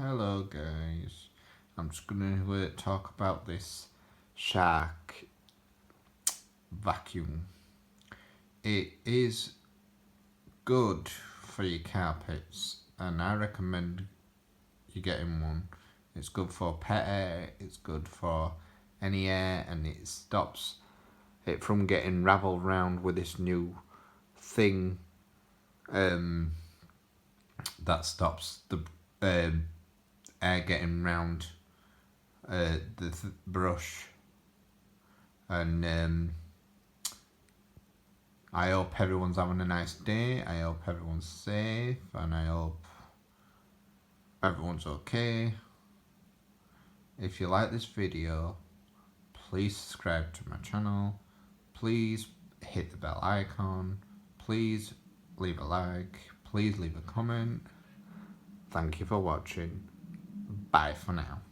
Hello guys, I'm just going to talk about this shark vacuum. It is good for your carpets and I recommend you getting one. It's good for pet air, it's good for any air, and it stops it from getting ravelled round with this new thing that stops the air getting round the brush. And I hope everyone's having a nice day. I hope everyone's safe, and I hope everyone's okay. If you like this video, please subscribe to my channel. Please hit the bell icon. Please leave a like. Please leave a comment. Thank you for watching. Bye for now.